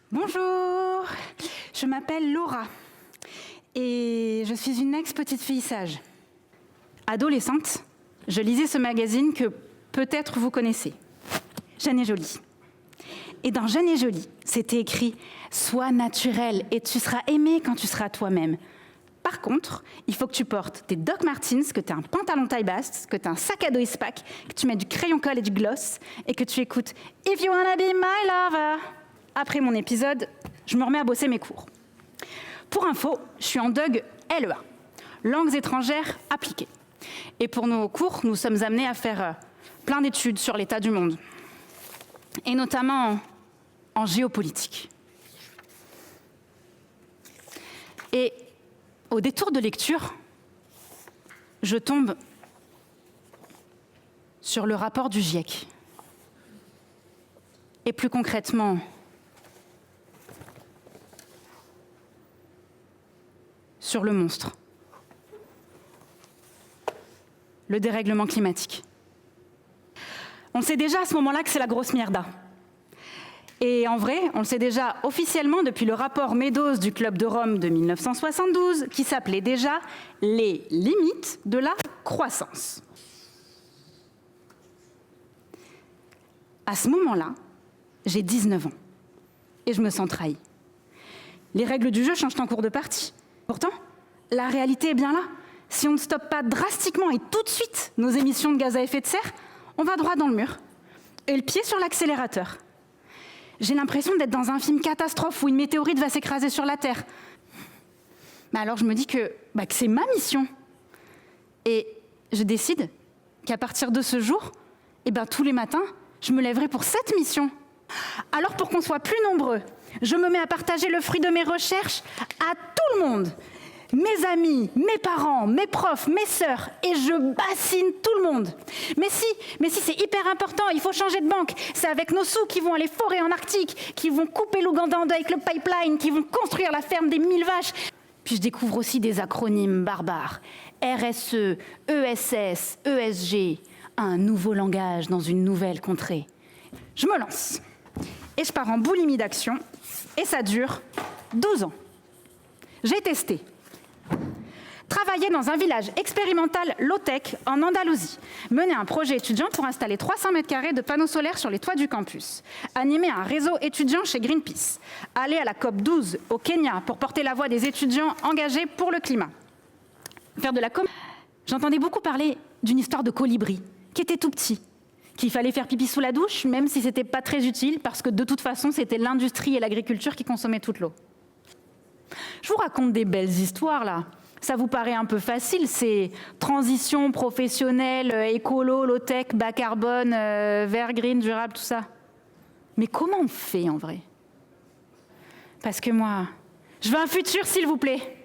Bonjour, je m'appelle Laura et je suis une ex-petite fille sage. Adolescente, je lisais ce magazine que peut-être vous connaissez, Jeune et Jolie. Et dans Jeune et Jolie, c'était écrit « Sois naturel et tu seras aimé quand tu seras toi-même ». Par contre, il faut que tu portes tes Doc Martens, que tu aies un pantalon taille basse, que tu aies un sac à dos Ispac, que tu mettes du crayon colle et du gloss et que tu écoutes « If you wanna be my lover ». Après mon épisode, je me remets à bosser mes cours. Pour info, je suis en DUG LEA, langues étrangères appliquées. Et pour nos cours, nous sommes amenés à faire plein d'études sur l'état du monde, et notamment en géopolitique. Et au détour de lecture, je tombe sur le rapport du GIEC. Et plus concrètement, sur le monstre, le dérèglement climatique. On sait déjà à ce moment-là que c'est la grosse mierda. Et en vrai, on le sait déjà officiellement depuis le rapport Meadows du Club de Rome de 1972, qui s'appelait déjà « Les limites de la croissance ». À ce moment-là, j'ai 19 ans et je me sens trahie. Les règles du jeu changent en cours de partie. Pourtant, la réalité est bien là. Si on ne stoppe pas drastiquement et tout de suite nos émissions de gaz à effet de serre, on va droit dans le mur. Et le pied sur l'accélérateur. J'ai l'impression d'être dans un film catastrophe où une météorite va s'écraser sur la Terre. Mais alors je me dis que c'est ma mission. Et je décide qu'à partir de ce jour, tous les matins, je me lèverai pour cette mission. Alors pour qu'on soit plus nombreux, je me mets à partager le fruit de mes recherches à tout le monde. Mes amis, mes parents, mes profs, mes sœurs, et je bassine tout le monde. Mais si, c'est hyper important, il faut changer de banque. C'est avec nos sous qui vont aller forer en Arctique, qui vont couper l'Ouganda en deux avec le pipeline, qui vont construire la ferme des 1000 vaches. Puis je découvre aussi des acronymes barbares. RSE, ESS, ESG, un nouveau langage dans une nouvelle contrée. Je me lance. Et je pars en boulimie d'action, et ça dure 12 ans. J'ai testé. Travailler dans un village expérimental low-tech en Andalousie, mener un projet étudiant pour installer 300 mètres carrés de panneaux solaires sur les toits du campus, animer un réseau étudiant chez Greenpeace, aller à la COP12 au Kenya pour porter la voix des étudiants engagés pour le climat. Faire de la com. J'entendais beaucoup parler d'une histoire de colibri qui était tout petit, qu'il fallait faire pipi sous la douche, même si c'était pas très utile, parce que de toute façon, c'était l'industrie et l'agriculture qui consommaient toute l'eau. Je vous raconte des belles histoires, là. Ça vous paraît un peu facile, c'est transition professionnelle, écolo, low-tech, bas carbone, vert, green, durable, tout ça. Mais comment on fait, en vrai? Parce que moi, je veux un futur, s'il vous plaît.